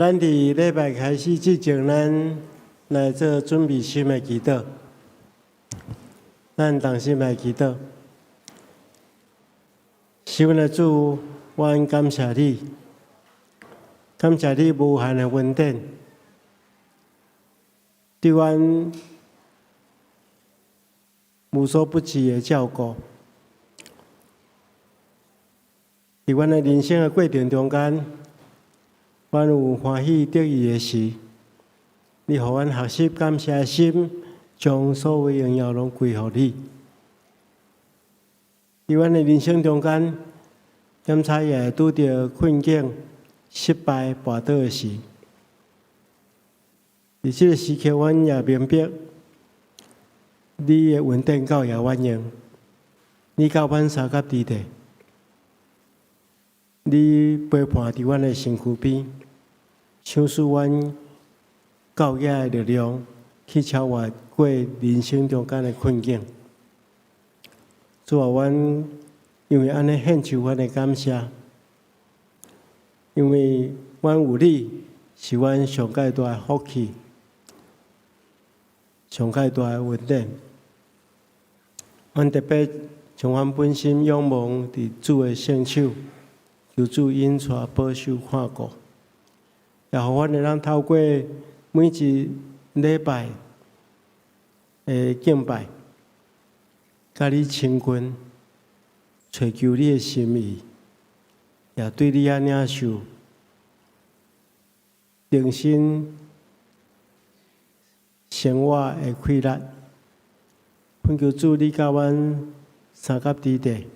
咱伫礼拜开始之前，咱来做准备心的祈祷。咱同心来祈祷。是阮的主，阮感谢你，感谢你无限的恩典，对阮无所不至的照顾。伫阮的人生的过程中间，阮有欢喜得意的事，你互阮学习感谢的心，将所有荣耀拢归乎你。伫阮的人生中间，检查也会拄着困境、失败、跋倒的事。伫即个时刻，阮也明白，你的恩典够也万用，你教阮三甲之地。你陪伴伫阮的身躯边，赏赐阮教育的力量，去超越过人生中间的困境。主啊，阮因为安尼献上阮的感谢，因为阮有你是阮上界大的福气，上界大的恩典。阮特别将阮本心仰望伫主的圣手。求主引带保守看顾，也互阮会当透过每一礼拜的敬拜，甲你亲近，寻求你的心意，也对你啊领受定心生活的快乐。恳求主，你教阮三甲之地，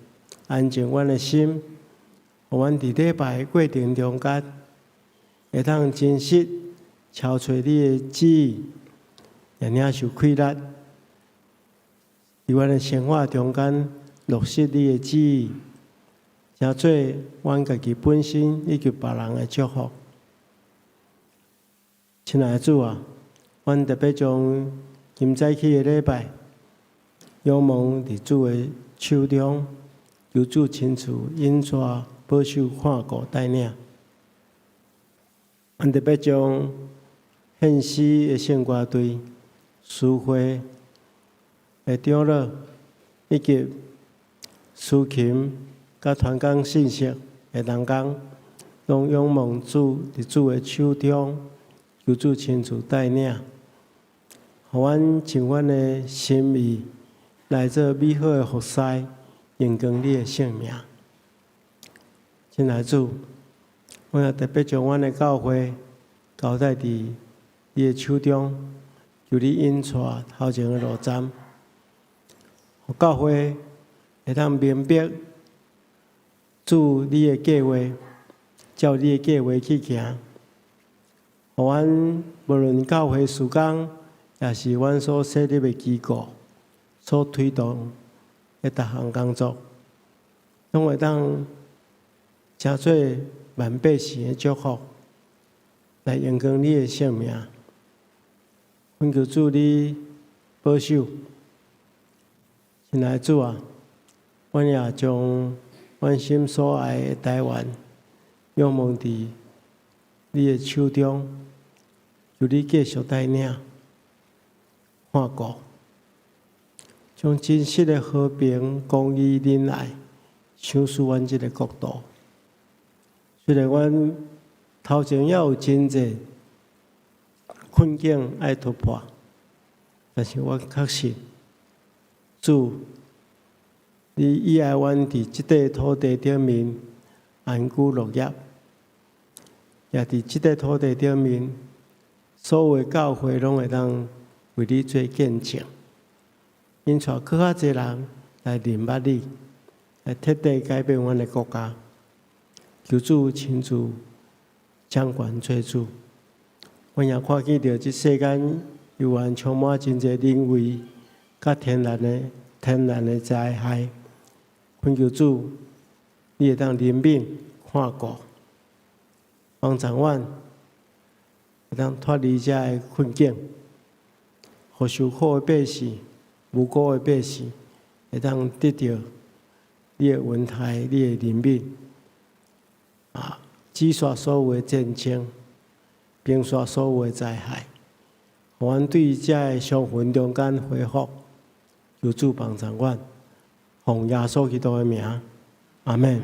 安静阮的心。互阮伫礼拜的过程中间，会当真实超找你的旨意，也领受快乐。伫阮的生活中间落实你的旨意，成做阮家己本身以及别人的祝福。亲爱的主啊，阮特别将今早起的礼拜，仰望伫主的手中，求主亲自引带。保守看顾带领，阮特别将献诗的圣歌队、诗会的长老以及司琴甲传讲信息的同工，拢仰望主伫主的手中，求主亲自带领，互阮尽阮的心意来做美好的服侍，荣光你的圣名。亲爱的主，我也特别将阮的教会交代伫你的手中，求你引带头前的路站，互教会会当明白主你的计划，照你的计划去行。互阮无论教会事工，也是阮所设立的机构，所推动的各项工作，拢会当。成做万百姓的祝福，来荣光你的圣名。恳求主你保守，亲爱的主啊，阮也将阮心所爱的台湾仰望伫你的手中，求你继续带领、看顾，将真实的和平、公义、仁爱赏赐阮这个国度。虽然阮头前也有真济困境爱突破，但是我确信，主，你以爱阮伫即块土地顶面安居乐业，也伫即块土地顶面，所有的教会拢会当为你做见证，因带更较侪人来认捌你，来彻底改变阮的国家。求主亲自掌权做主，阮也看见到即世间犹原充满真侪人为甲天然的灾害。恳求主，你会当怜悯看顾，帮助阮会当脱离遮个困境，互受苦的百姓、无辜的百姓会当得到你的恩待、你的怜悯。止煞所有的战争，并煞所有的灾害，互阮对遮个伤魂中间恢复，求主帮助阮，奉耶稣基督的名，阿门。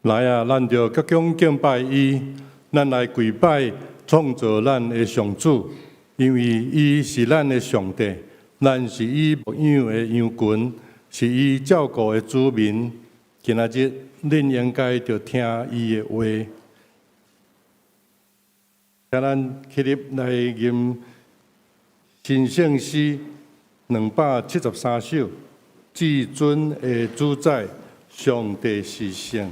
来啊，咱着各种敬拜伊，咱来跪拜创造咱的上主，因为伊是咱的上帝，咱是伊牧养的羊群，是伊照顾的子民。今仔日，恁应该着听伊的话。请咱起立来吟新圣诗273首，至尊的主宰，上帝是圣。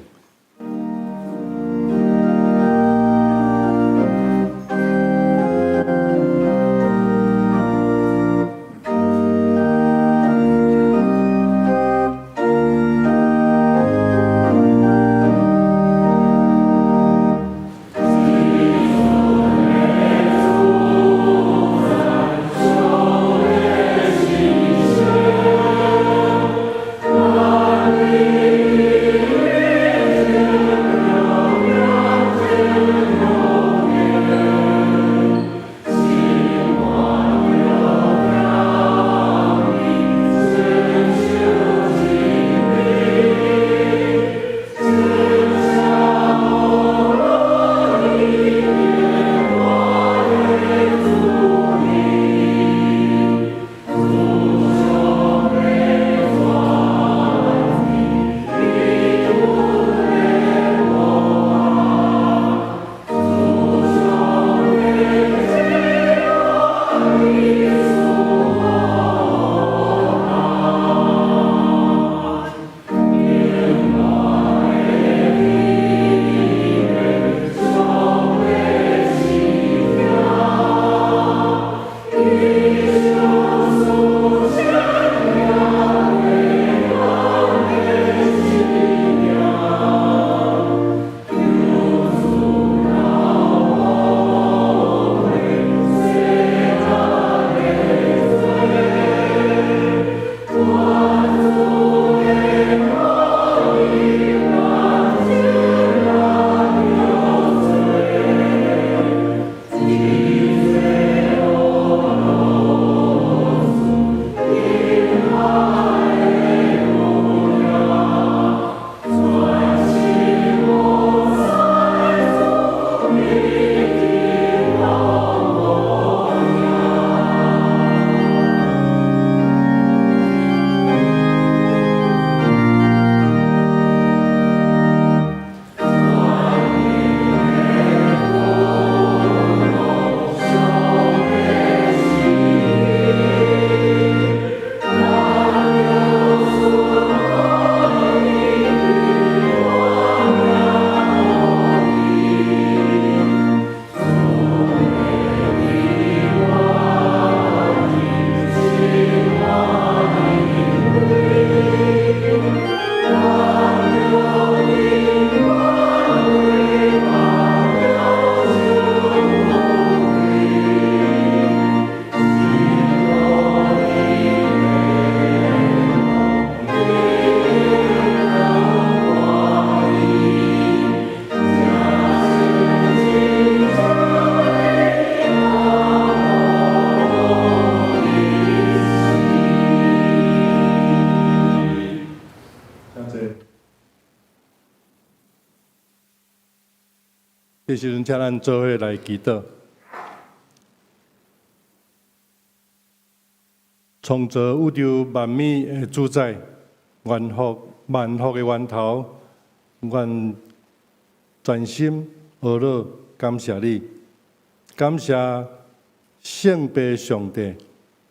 这时阵，请咱做伙来祈祷。创造宇宙万美的主宰，万福的源头，愿全心阿乐感谢你，感谢圣父上帝，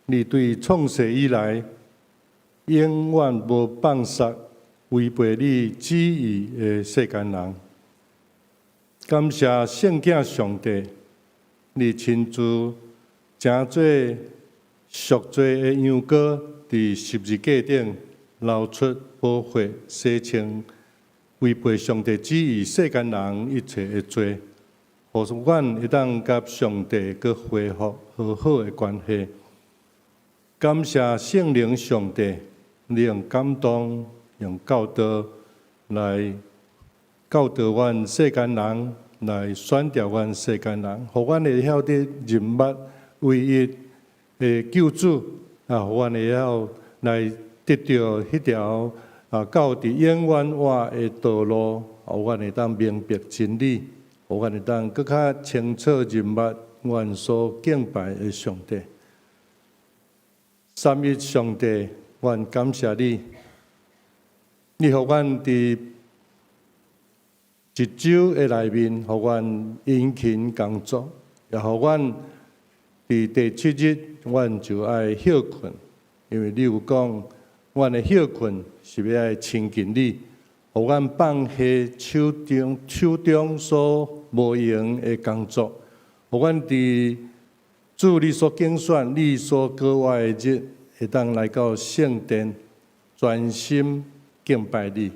你对创世以来永远无放杀违背你旨意的世间人。感谢圣子上帝，你亲自诚做赎罪的羊羔，伫十字架顶流出宝血，洗清违背上帝旨意世间人一切的罪，互阮会当甲上帝佮恢复和好的关系。感谢圣灵上帝，你用感动、用教导来教导阮世间人，来选调阮世间人，互阮会晓得认捌唯一的救主，互阮会晓来得到迄条到伫永远活的道路，互阮会当明白真理，互阮会当更较清楚认捌阮所敬拜的上帝。三一上帝，阮感谢你，你互阮伫一周的内面，互阮殷勤工作，也互阮伫第七日，阮就爱休困，因为你有讲，阮的休困是要爱亲近你，互阮放下手中所无用的工作，互阮伫主你所拣选、你所格外的日，会当来到圣殿，专心敬拜你。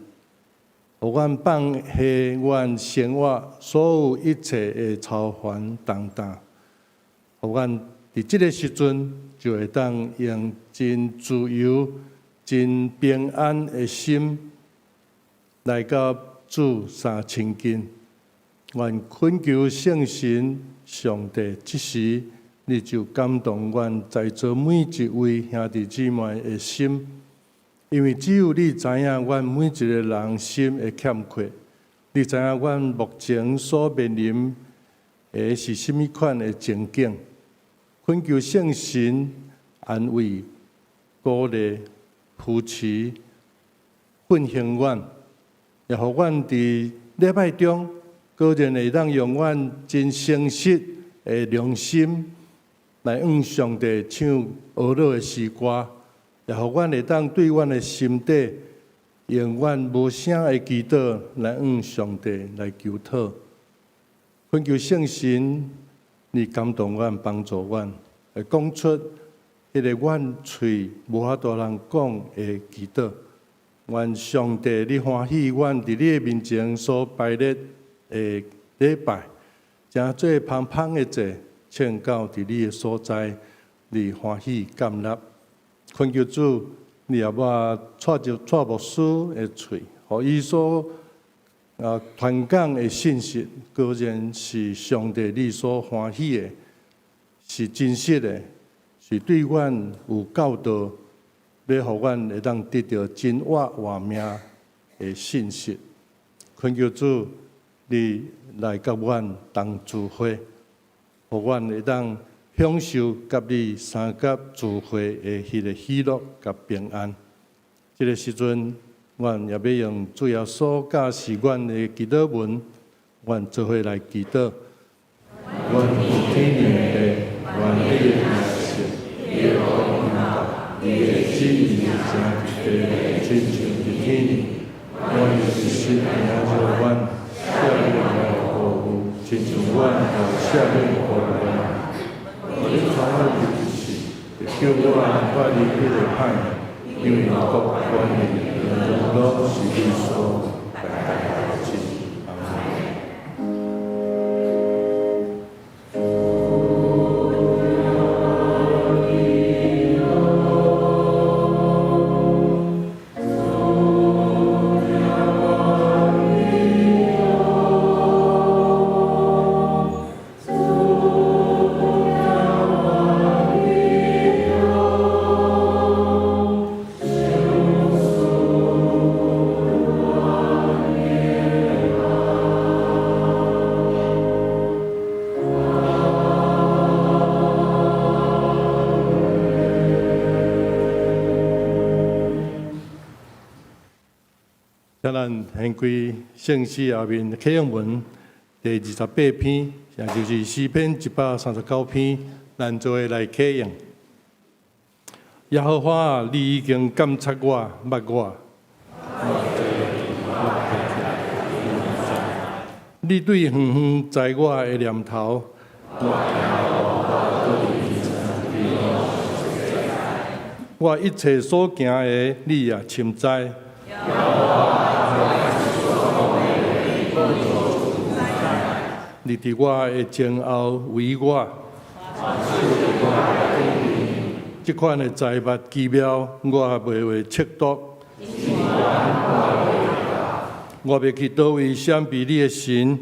互阮放下阮生活所有一切的操烦重担，互阮伫即个时阵就会当用真自由、真平安的心来到主相亲近。愿恳求圣神上帝，即时你就感动阮在座每一位兄弟姊妹的心。因为只有你知影，阮每一个人心的欠缺，你知影阮目前所面临的是甚物款的情景。恳求圣神安慰、鼓励、扶持、振兴阮，也互阮伫礼拜中，个人会当用阮真诚实的良心来向上帝唱俄罗的诗歌。也互阮会当对阮的心底，用阮无声的祈祷来向上帝来求讨。恳求圣神，你感动阮，帮助阮，会讲出迄个阮喙无法度人讲的祈祷。愿上帝你欢喜阮伫你的面前所摆列的礼拜，诚做芳芳的祭，献到伫你的所在，你欢喜感纳。恳求主，你也把蔡牧师的嘴，互伊所传讲的信息，果然是上帝你所欢喜的，是真实的，是对阮有教导，要互阮会当得到真活命的信息。恳求主，你来甲阮同聚会，互阮会当享受甲你三甲聚会的迄个喜乐甲平安。这个时阵，阮也要用主要所教示阮的祈祷文，阮做伙来祈祷。阮有天灵的，阮你的名字，你的领导，你的旨意成伫地，亲像伫天里。阮就是心领着阮，下面来服务，亲像阮互下面服务。你传我的指示，叫我脱离迄个歹，因为国权力、荣耀是你所代代之。阿门。咱献归圣诗后面启用文第28篇，也就是诗篇139篇，咱做伙来启用。耶和华啊，你已经监察我、捌我。你对远远知我的念头。我一切所行的，你也深知。你伫我的前后为我，这款的财物奇妙，我也袂会测度。我要去倒位闪避你的神，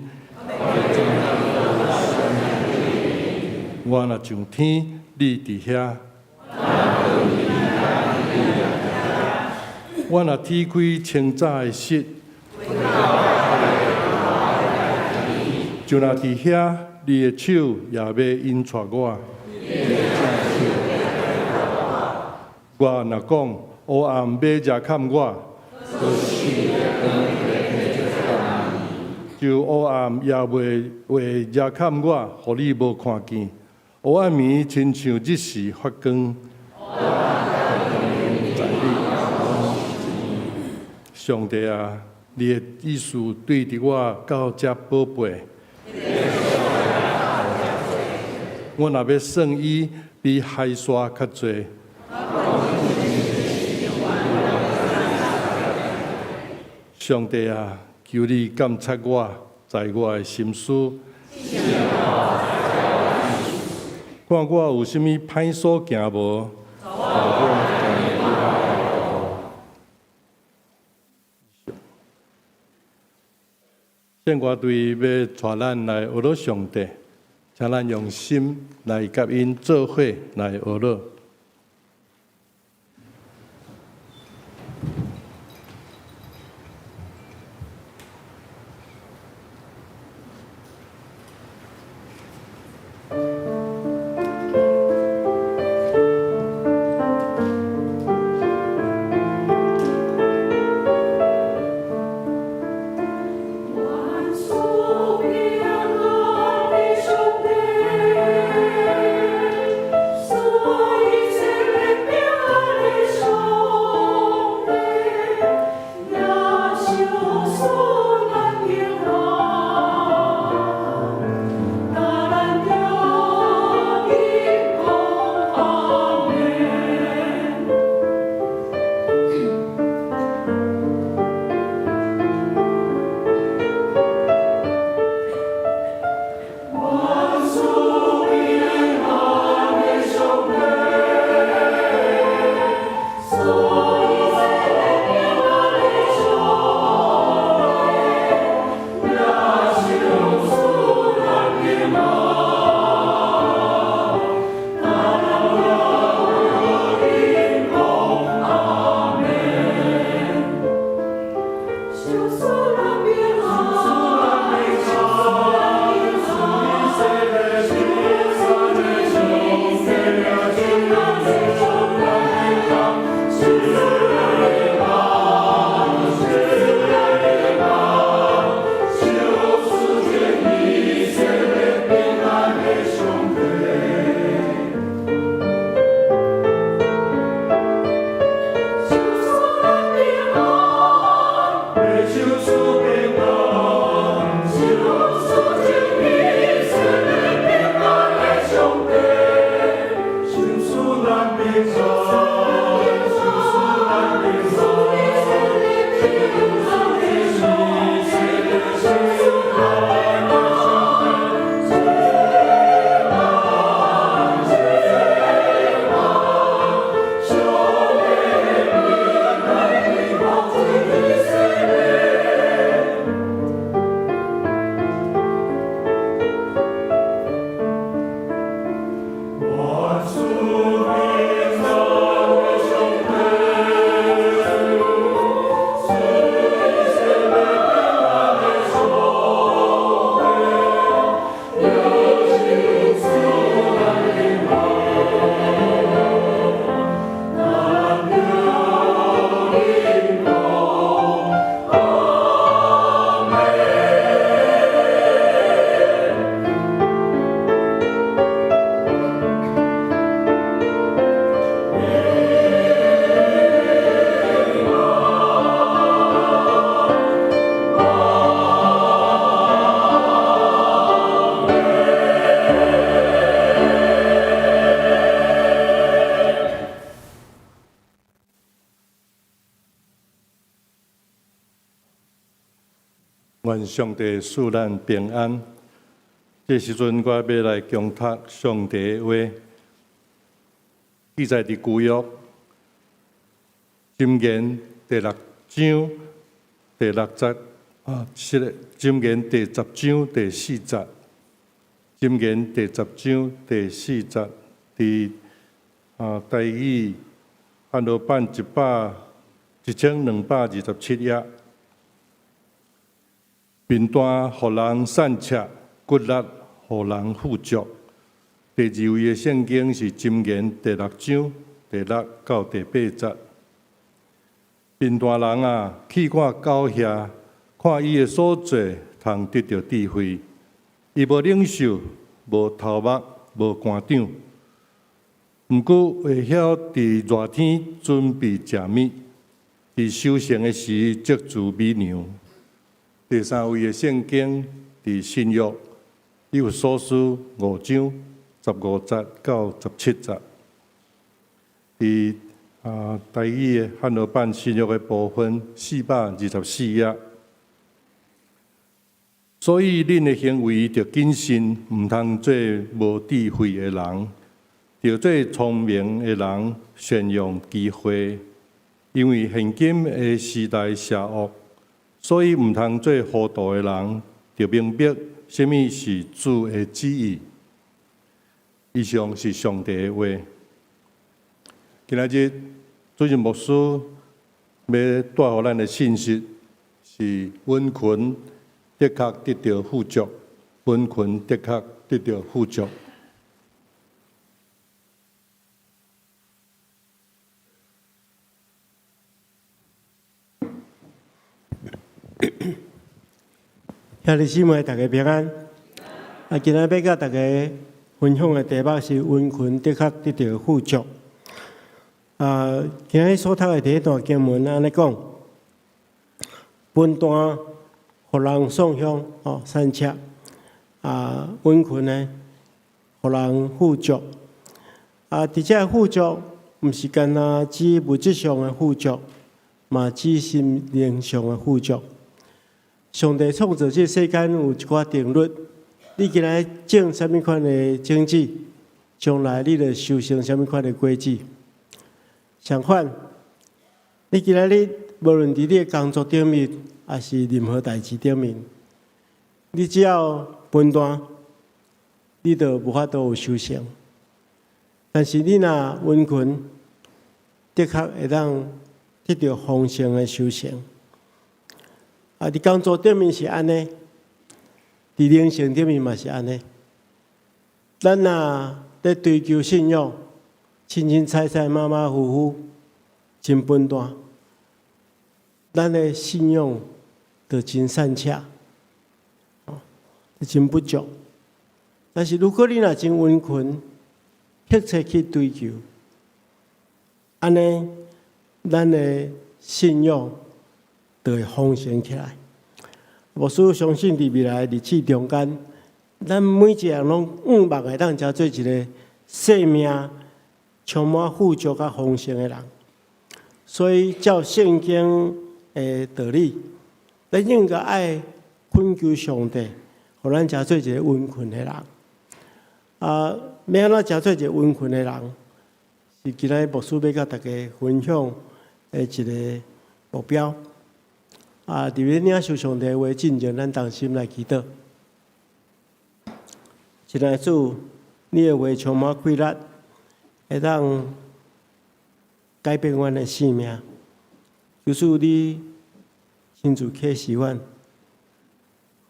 我若上天，你伫遐。我若踢开清早的室，就若伫遐，你的手也要引带我。我若讲黑暗要遮砍我，就黑暗也袂会遮砍我，互你无看见。黑暗暝亲像日时发光。上帝啊，你的意思对伫我到遮宝贝。我若要算伊比海沙较济。上帝啊，求你监察我，在我的心思，看我有啥物歹所行无。献歌队要带咱来学乐上帝，请咱用心来甲因做伙来学乐。愿上帝赐咱平安。这时阵，我要来强读上帝的话，记载伫旧约箴言第6章第6節箴言第10章第4節，箴言第10章第4節，伫台語漢語版1227頁。面單互人散赤，骨力，互人富足。第二位的圣经是箴言第6章第6到第8节。贫大人啊，去看狗遐，看伊的所做，通得到智慧。伊无领袖，无头目，无官长，毋过会晓伫热天准备食物，伫收成的时接住米粮。第三位的圣经伫新约以弗所书5章15节到17节。伫台语的汉语版新约的部分424页。所以，恁的行为着谨慎，毋通做无智慧的人，着做聪明的人，善用机会。因为现今的时代邪恶，所以毋通做糊涂的人，着明白什么是主的旨意。以上是上帝的话。今仔日主任牧师要带予咱的信息是温群的确得到富足，温群的确得到富足。兄弟姊妹，大家平安。今日要甲大家分享的题目是温群的确得到富足。今日所读的第一段经文安尼讲，分段互人送香善车，温群呢，互人富足。伫遮富足，毋是干那指物质上的富足，嘛指心灵上的富足。上帝创造这世间有一寡定律，你今日种什么款的种子，将来你就收成什么款的果子。相反，你今日无论伫你的工作顶面，还是任何代志顶面，你只要分段，你就无法度有收成。但是你若温群，的确会当得到丰盛的收成。伫工作顶面是安尼，伫灵性顶面嘛是安尼。咱若咧追求信仰，清清彩彩、马马虎虎、真分段，咱的信仰就真善洽，真不足。但是如果你若真温群，迫切去追求，安尼咱的信仰就会丰盛起来。牧师相信伫未来日子中间，咱每一个人拢望会当成做一个生命充满富足甲丰盛的人。所以照圣经的道理，咱应该爱恳求上帝，互咱成做一个温群的人。要安怎成做一个温群的人？是今日牧师要甲大家分享的一个目标。伫咧领受上帝的话进前，咱同心来祈祷。亲爱的主，你的话充满规律，会当改变阮的生命。就是你亲自启示阮，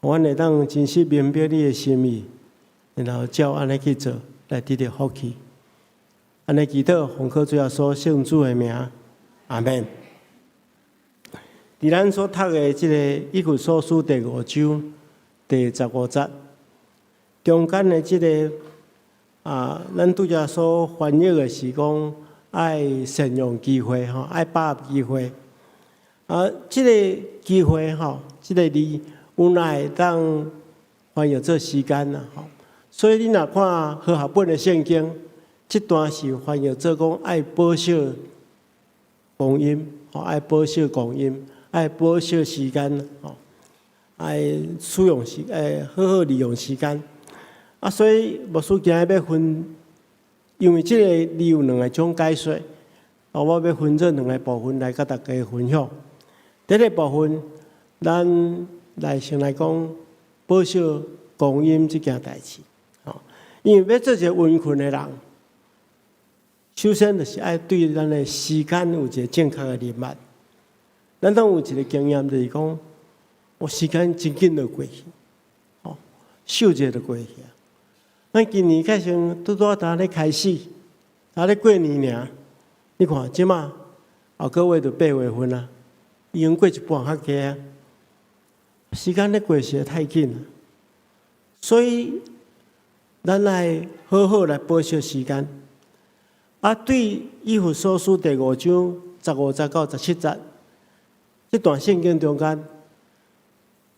阮会当真实明白你的心意，然后照安尼去做，来得到福气。安尼祈祷，奉靠主耶稣圣主的名，阿门。伫咱所读的这个以弗所书第5章第15节，中间的这个咱拄则所翻译的是讲爱善用机会爱把握机会。这个机会这个字有哪会当翻译做时间所以你若看和合本的圣经，这段是翻译做讲爱保守光阴，爱保守光阴。爱保守时间，爱使用好好利用时间。所以牧师今日要分，因为这个字有两个种解说，我要分做两个部分来甲大家分享。第一个部分，咱先来讲保守光阴这件代志。因为要做一个温群的人，首先就是爱对咱的时间有一个正确的认识。咱当有一个经验，就是讲，时间真紧就过去，秀节就过去啊。咱今年开始拄呾咧开始，咧过年尔。你看，即马后个月就8月份啊，已经过一半较加啊。时间咧过实在太紧了，所以咱来好好来保守时间。啊，对以弗所书第5章15、19、17节，这段圣经中间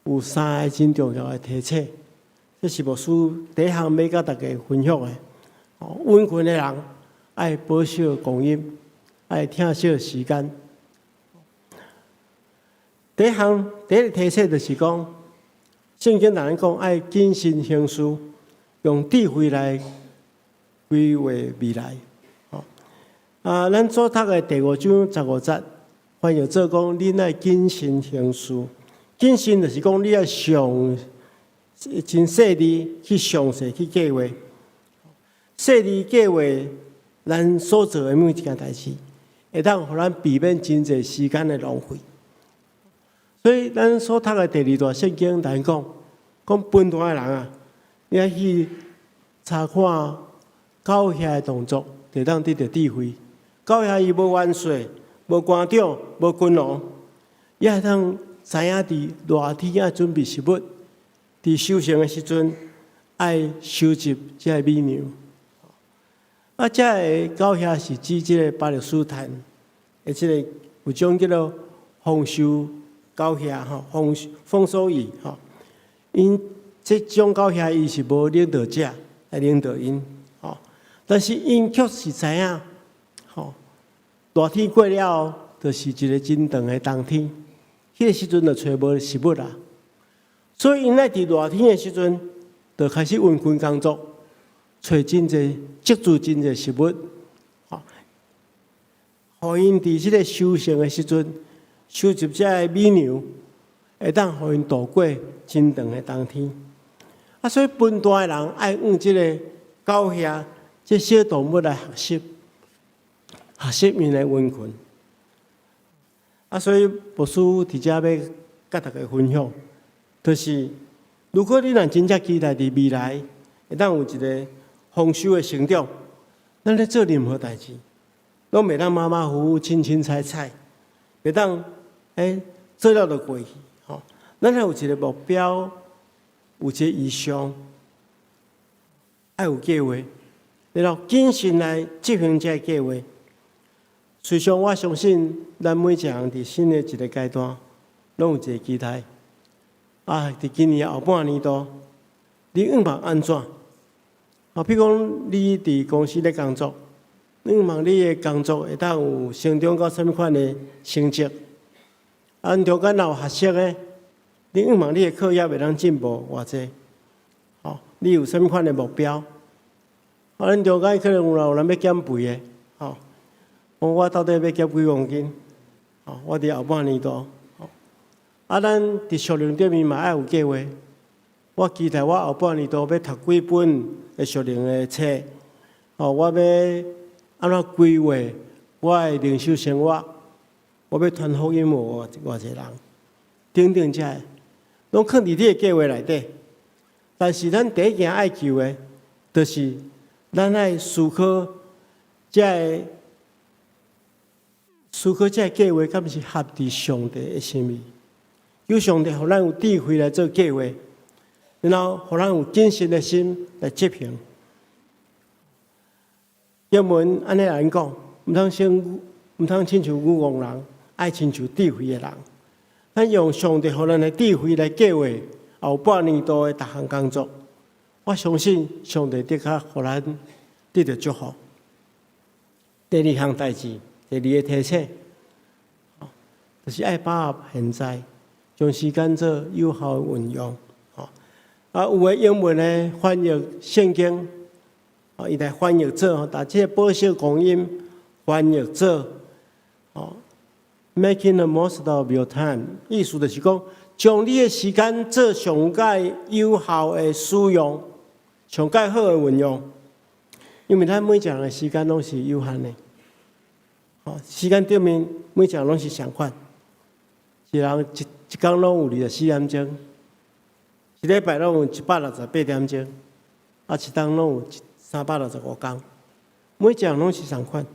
有3个真重要的提醒。这是牧师第一项要甲大家分享的。稳困的人爱保守供应，爱听惜时间。第一个提醒就是讲，圣经内讲爱谨慎行事，用智慧来规划未来。咱所读的第5章15节，翻译做讲，你爱谨慎行事。谨慎就是讲，你要真细致去详细去计划，细致计划咱所做的每一件代志，会当互咱避免真侪时间的浪费。所以咱所读的第2段圣经来讲分段的人啊，你要去查看教遐的动作，就当得到智慧。教遐伊无元帅、无官长、无君王，伊会当知影伫热天啊准备食物，伫收成的时阵爱收集这美牛。这个教遐是指这个巴勒斯坦，这个有种叫做丰收教遐丰收仪因这种教遐伊是无领导者来领导因但是因确实知影热天过了，就是一个真长的冬天。迄个时阵就找无食物啦，所以因在伫热天的时阵，就开始运军工作，找真济积聚真济食物，互因伫即个收成的时阵，收集遮个美牛，会当互因度过真长的冬天。所以分段的人爱用即个狗遐这小动物来学习因的温困。所以牧师伫遮要甲大家分享，就是如果你若真正期待伫未来会当有一个丰收的成长，咱咧做任何代志，拢袂当马马虎虎、清清彩彩，袂当做了就过去。咱要有一个目标，有一个意向，爱有计划，然后谨慎来执行这个计划。随上，我相信咱每一个人伫新的一个阶段，拢有一个期待。伫今年后半年度，你希望安怎？比如讲，你伫公司咧工作，你希望你的工作会当有成长到什么款的成绩？中间若有学习的，你希望你的课业会当进步偌济？你有什么款的目标？咱中间可能有人要减肥的，我到底要减几公斤？我伫后半年度，咱伫熟龄顶面嘛爱有计划。我期待我后半年度要读几本的熟龄的册，我要安怎规划我的灵修生活？我要传福音偌济人，等等这，拢放伫你的计划内底。但是咱第一件爱求的，就是咱爱思考这个计划，敢是合伫上帝的心意？有上帝互咱有智慧来做计划，然后互咱有谨慎的心来执行。英文安尼来讲，毋通亲像愚妄人，爱亲像智慧的人。咱用上帝互咱的智慧来计划后半年度的逐项工作。我相信上帝的确互咱得到祝福。第2项代志。第2个提醒，就是爱把握现在，将时间做有效的运用。有个英文的翻译圣经，伊来翻译做，但这保守供应翻译做，making the most of your time， 意思就是讲，将你的时间做上界有效的使用，上界好的运用。因为咱每一个人的时间拢是有限的。时间顶面每一个人拢是相款，一人一工拢有24点钟，一礼拜拢有168点钟，一天拢有365天，每一项拢是同款。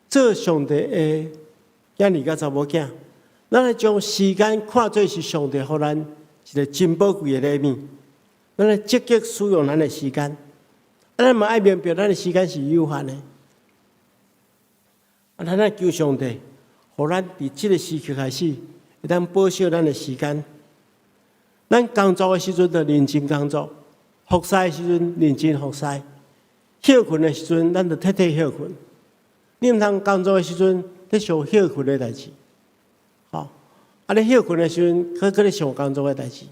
做上帝的囝儿甲查某囝，咱来将时间看作是上帝互咱一个真宝贵的礼物，咱来积极使用咱的时间。咱嘛爱明白咱的时间是有限的，咱来求上帝，互咱伫即个时刻开始，会当保守咱的时间。咱工作的时阵就认真工作，服侍的时阵认真服侍，休困的时阵咱就彻底休困。你毋通工作的时阵咧想休困的代志，咧休困的时阵，搁咧想工作的代志，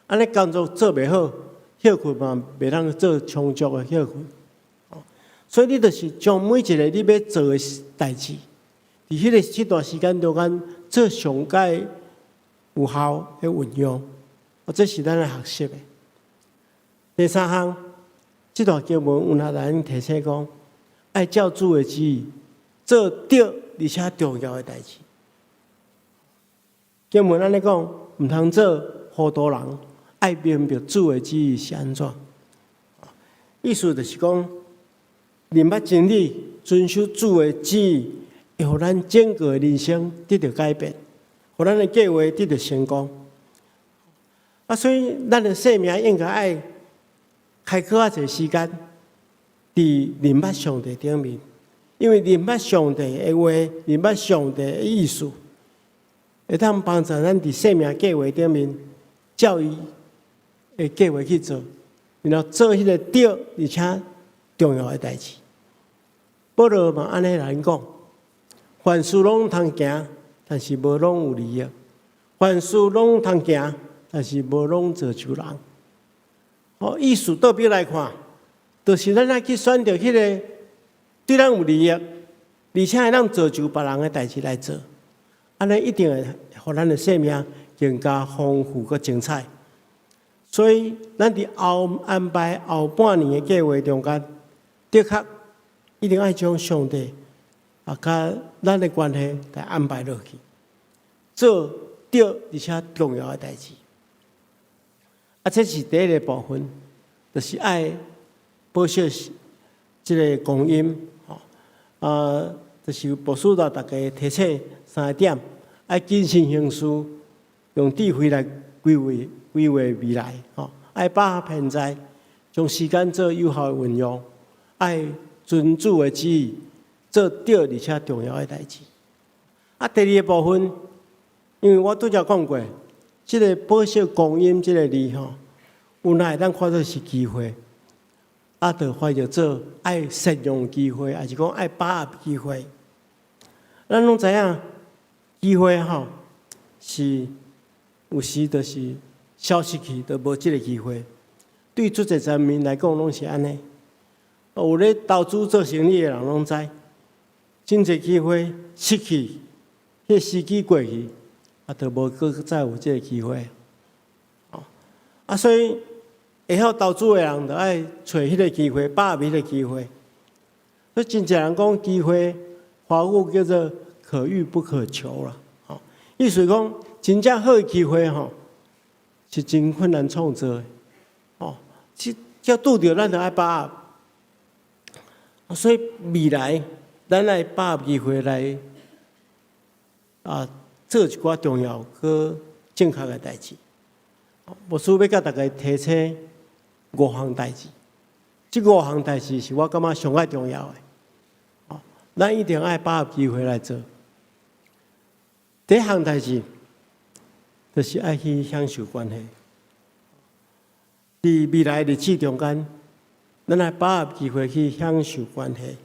安尼工作做袂好，休困嘛袂当做充足的休困。所以你就是将每一个你要做的代志，伫这段时间中间做上界有效的运用，这是咱来学习的。第三项，这段经文有哪咱提醒讲，爱照主的旨意，做对而且重要的代志。经文安尼讲，毋通做糊涂人，爱明白主的旨意是安怎。意思就是讲，明白真理，遵守主的旨意，会互咱整个的人生得到改变，互咱的计划得到成功。所以咱的生命应该爱开阔较侪时间，伫明白上帝顶面，因为明白上帝的话，明白上帝的意思，会当帮助咱伫生命计划顶面，照伊的计划去做，然后做迄个对而且重要的代志。保罗嘛安尼来讲，凡事拢通行，但是无拢有利益；凡事拢通行，但是无拢造就人。意思倒边来看，就是咱爱去选择迄个对咱有利益，而且会当造就别人的代志来做，安尼一定会互咱的生命更加丰富佮精彩。所以，咱伫后安排后半年的计划中间，的确一定爱将上帝甲咱的关系来安排落去，做对而且重要的代志。这是第一个部分，就是爱保守这个公音，就是牧师甲大家提醒3点：爱谨慎行事，用智慧来规划未来，爱把握现在，将时间做有效的运用，爱遵主的旨意，做对而且重要的代志。第二个部分，因为我拄则讲过。这个保守公音这个字有哪会当看作是机会，就翻译做爱善用机会，还是讲爱把握机会。咱拢知影，机会是有时就是消失去，就无这个机会。对足侪人民来讲，拢是安尼。有咧投资做生意的人拢知，真侪机会失去，迄时机过去。就无再有这个机会，所以会晓投资的人，就爱找迄个机会，把握迄个机会。所以真侪人讲机会，华语叫做可遇不可求啦。意思讲，真正好的机会是真困难创造的。只要拄着，咱就爱把握。所以未来，咱爱把握机会来做一寡重要佮正确的代志。牧师要甲大家提醒5项代志，这5项代志是我感觉上爱重要的。咱一定爱把握机会来做。第一项代志，就是爱去享受关系。伫未来日子中间，咱爱把握机会去享受关系。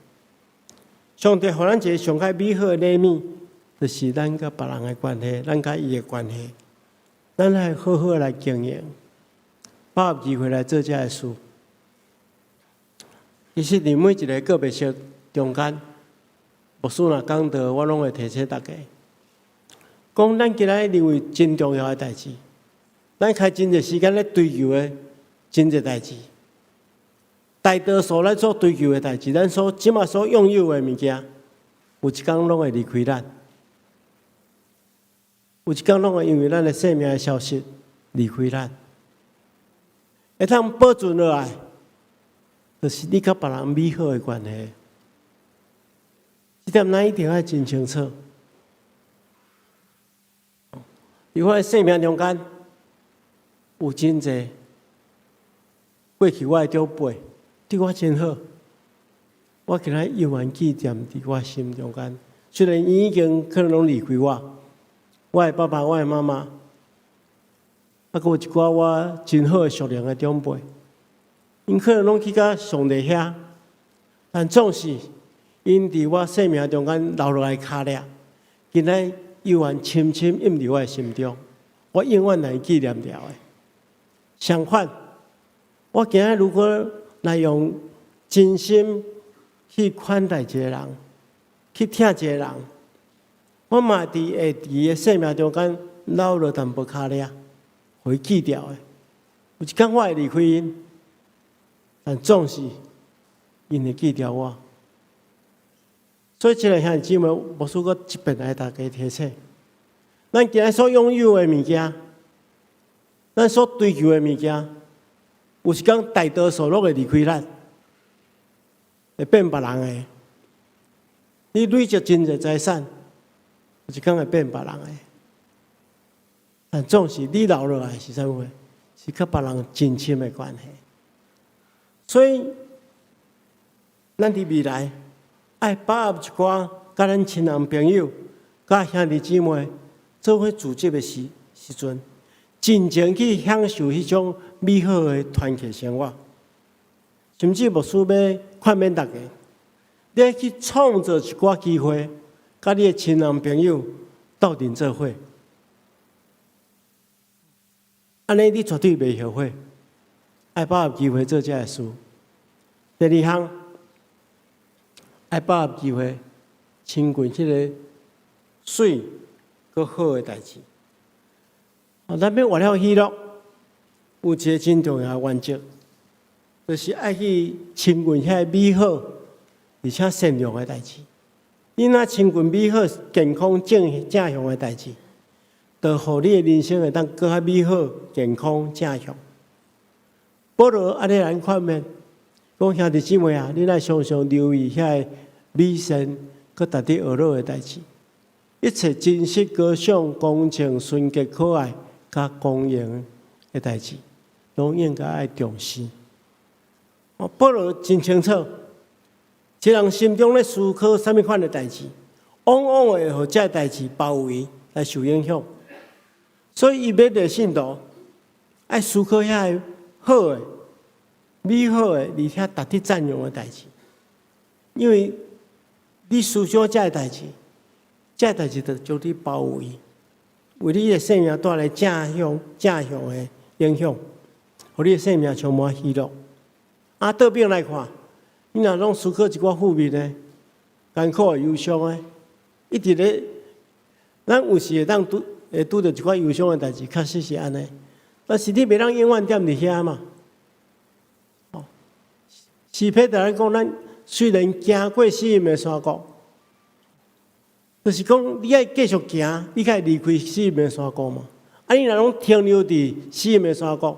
上帝互咱一个上界美好的礼物。就是咱甲别人的关系，咱甲伊的关系，咱来好好来经营，把握机会来做这个事。其实，伫每一个个别性中间，牧师若讲到，我拢会提醒大家，讲咱今仔认为真重要的代志，咱开真侪时间咧追求的真侪代志，大多数咱所追求的代志，咱即马所拥有的物件，有一天拢会离开咱。有一天，拢会因为咱的生命的消失离开咱。会通保存落来，就是你甲别人美好的关系。这点咱一定要真清楚。伫我的生命中间，有真济过去我的长辈对我真好，我今仔永远记念伫我心中间。虽然伊已经可能拢离开我的爸爸、我的妈妈，还有一寡我真好的熟龄的长辈，因可能拢去到上帝遐，但总是因伫我生命中间留落来脚印，今仔永远深深印伫我的心中，我永远来纪念了的。相反，我今仔如果来用真心去款待一个人，去听一个人，我嘛会伫个生命中间留落淡薄脚印，会记掉的。有一天我会离开因，但总是因会记掉我。所以，亲爱兄弟姊妹，无须阁一遍来大家提醒，咱今日所拥有的物件，咱所追求的物件，有时讲大多数拢会离开咱，会变别人的。你累积真侪财产，有一天会变别人的。但总是你留落来是啥物？是甲别人真亲的关系。所以，咱伫未来，爱把握一寡甲咱亲人朋友、甲兄弟姊妹做伙组织的时阵，真正去享受迄种美好的团契生活，甚至无需要劝勉大家，你要去创造一寡机会，甲你的亲人朋友斗阵做伙，安尼你绝对袂后悔。爱把握机会做这个事。第二项，爱把握机会，亲近迄个水佮好的代志。咱要活了喜乐，有一个真重要的原则，就是爱去亲近遐美好而且善良的代志。你若亲近美好、健康、正向的代志，就互你的人生会当更较美好、健康、正向。保罗安尼来劝勉，讲兄弟姊妹啊，你若常常留意遐美善佮值得学乐的代志，一切真实、高尚、公正、纯洁、可爱、甲公平的代志，拢应该爱重视。保罗真清楚，一个人心中咧思考什么款的代志，往往会互这代志包围来受影响。所以伊要的信徒爱思考遐好的、美好的，而且值得赞扬的代志，因为你思想这代志，这代志就将你包围，为你的生命带来正向的影响，互你的生命充满喜乐。倒边来看，你若拢思考一寡负面的、艰苦的、忧伤的，一直咧，咱有时会拄着一寡忧伤的代志，确实是安尼。但是你袂当永远踮伫遐嘛。诗篇就来讲，咱虽然行过死荫的山谷，就是讲你爱继续行，你才会离开死荫的山谷嘛。你若拢停留伫死荫的山谷，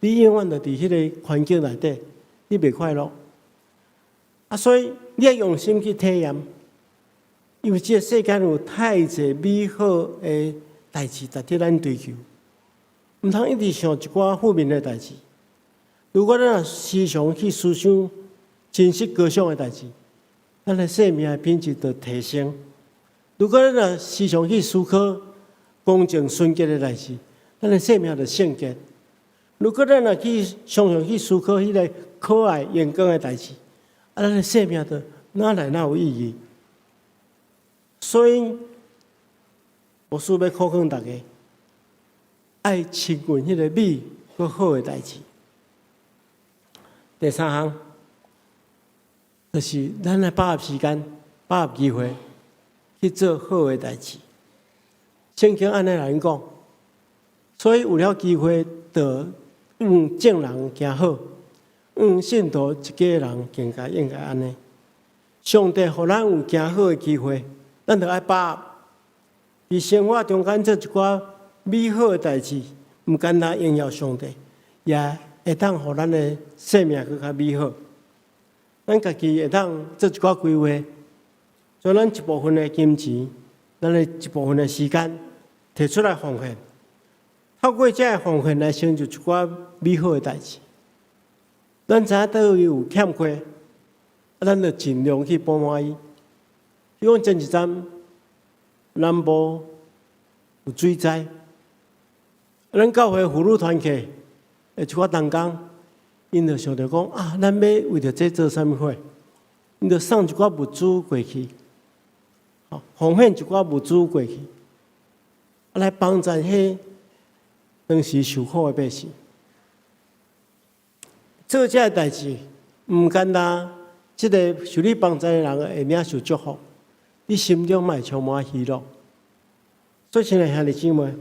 你永远就伫迄个环境内底，你袂快乐。所以你要用心去体验，因为这个世间有太侪美好的代志值得咱追求，毋通一直想一寡负面的代志。如果咱时常去思想真实高尚的代志，咱的生命的品质就提升。如果咱时常去思考公正纯洁的代志，咱的生命就圣洁。如果咱常常去思考迄个可爱阳光的代志，咱的生命就哪来哪有意义？所以，我需要考劝大家，爱亲近迄个美佮好的代志。第三项，就是咱来把握时间、把握机会去做好的代志。圣经安尼来讲，所以有了机会，就正人行好，信徒一家人更加应该安尼。上帝互咱有行好的机会，咱就爱把握。伫生活中间做一寡美好的代志，毋单单荣耀上帝，也会当互咱的生命更较美好。咱家己会当做一寡规划，将咱一部分的金钱，咱的一部分的时间摕出来奉献，透过这个奉献来成就一寡美好的代志。咱知影倒位有欠缺，咱就尽量去补满伊。比如前一站南部有水灾，咱教会妇女团契的一寡同工，因就想着讲啊，咱要为着这做啥物货？因就送一寡物资过去，奉献一寡物资过去，来帮助迄当时受苦的百姓。做这个代志，毋简单，即个受你帮助的人会领受祝福，你心中嘛会充满喜乐。所以，亲爱兄弟姊妹，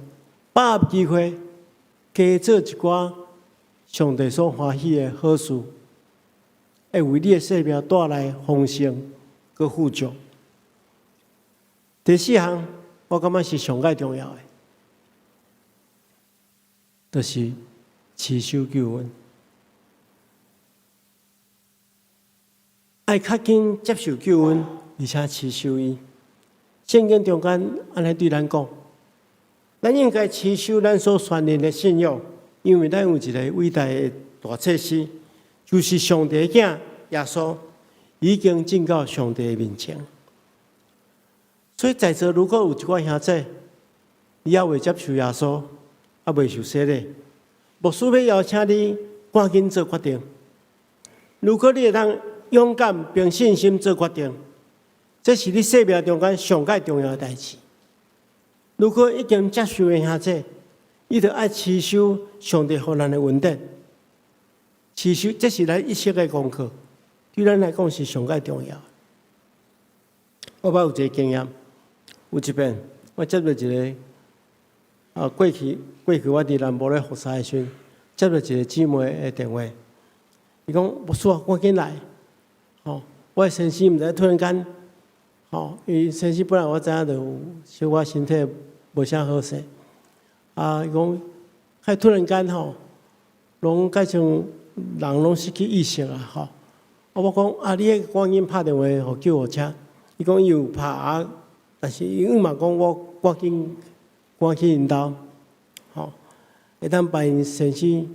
把握机会，加做一寡上帝所欢喜的好事，会为你的生命带来丰盛佮富足。第四项，我感觉是上界重要的，就是持守救恩。爱较紧接受救恩，而且持守伊。圣经中间安尼对咱讲，咱应该持守咱所传承的信仰，因为咱有一个伟大的大祭司，就是上帝的囝耶稣，已经进到上帝的面前。所以在座如果有一寡兄弟，你也未接受耶稣，也未受洗礼，牧师要邀请你赶紧做决定。如果你会当勇敢凭信心做决定，这是你生命中间上界重要的代志。如果已经接受的兄弟，你就爱持守上帝给咱的恩典，持守这是咱一生的功课，对咱来讲是上界重要。我捌有一个经验，有一遍我接到一个过去我伫南部咧服侍的时阵，接到一个姊妹的电话，伊讲牧师啊，赶紧来。我的先生毋知突然间，因为先生本来我知影就有小可身体无啥好势，伊讲，还突然间拢改像人拢失去意识啊，我讲你赶紧拍电话互救护车，伊讲伊有拍但是伊嘛讲我赶去因兜，会当帮因先生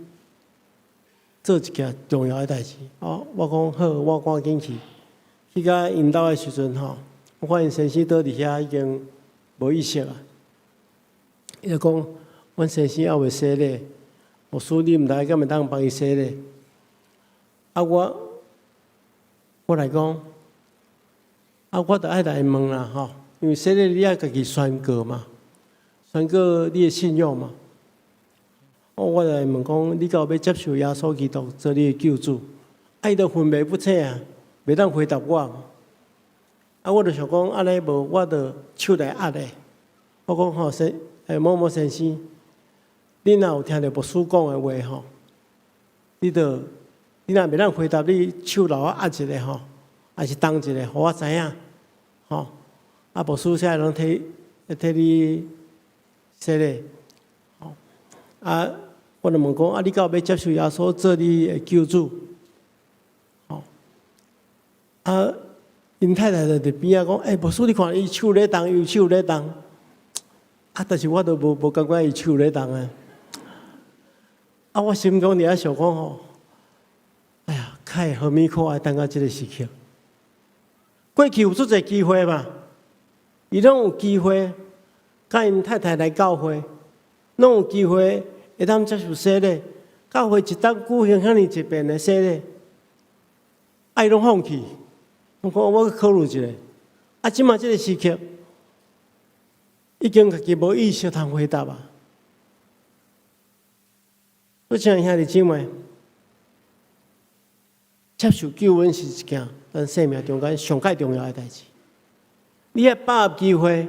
做一件重要的代志。我讲好，我赶紧去。去到因兜的时阵，我发现先生倒伫遐已经无意识啊。伊就讲，阮先生还未洗礼，牧师你毋知敢会当帮伊洗礼？我来讲，我就爱来问啦，因为洗礼你爱家己宣告嘛，宣告你的信仰嘛。我来问讲，你敢有要接受耶稣基督做你的救主？伊就分辨不清啊。袂当回答我，我就想讲，安尼无，我就手来压咧。我讲某某先生，你若有听到牧师讲的话你若袂当回答，你手留我压一下还是动一下，互我知影牧师现在拢替你洗礼我就问讲，你敢有要接受耶稣做你的救主？因太太就伫边仔讲，牧师你看伊手咧动，伊手咧动，但是我都无感觉伊手咧动我心中伫遐想讲哎呀，开何米可爱等到这个时刻。过去有出侪机会嘛，伊拢有机会，甲因太太来教会，拢有机会会当接受洗礼，教会一当举行遐尼一遍的洗礼，伊拢放弃。我讲，我考虑一下，即马这个时刻，已经家己无意识通回答所以，亲爱兄弟姊妹，接受救恩是一件咱生命中间上界重要的代志。你要把握机会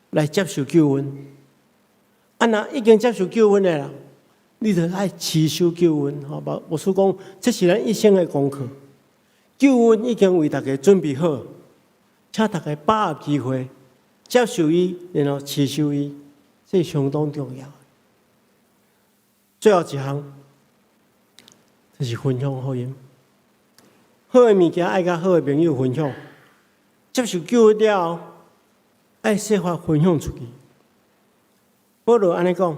来接受救恩。若已经接受救恩的人，你就爱持守救恩。牧师讲，这是咱一生的功课。救恩已经为大家准备好，请大家把握机会，接受伊，然后持守伊，这相当重要。最后一项，就是分享福音。好的物件爱甲好的朋友分享，接受救恩了后，爱设法分享出去。保罗安尼讲，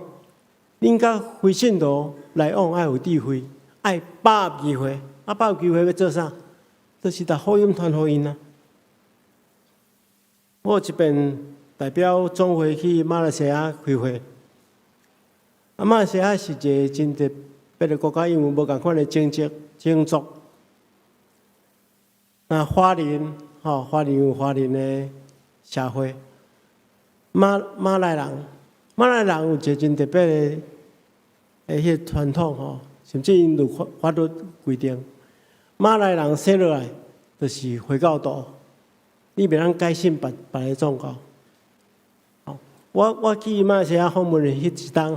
恁甲非信徒来往爱有智慧，爱把握机会。把握机会要做啥？就是把福音传福音啊！我这边代表总会去马来西亚开会。马来西亚是一个真特别的国家，因为无共款的种族。那华人有华人的社会。马来人有一个真特别的迄传统甚至因有法律规定。马来人生落来就是回教徒，你袂当改信别个宗教。我去马来西亚访问的迄一当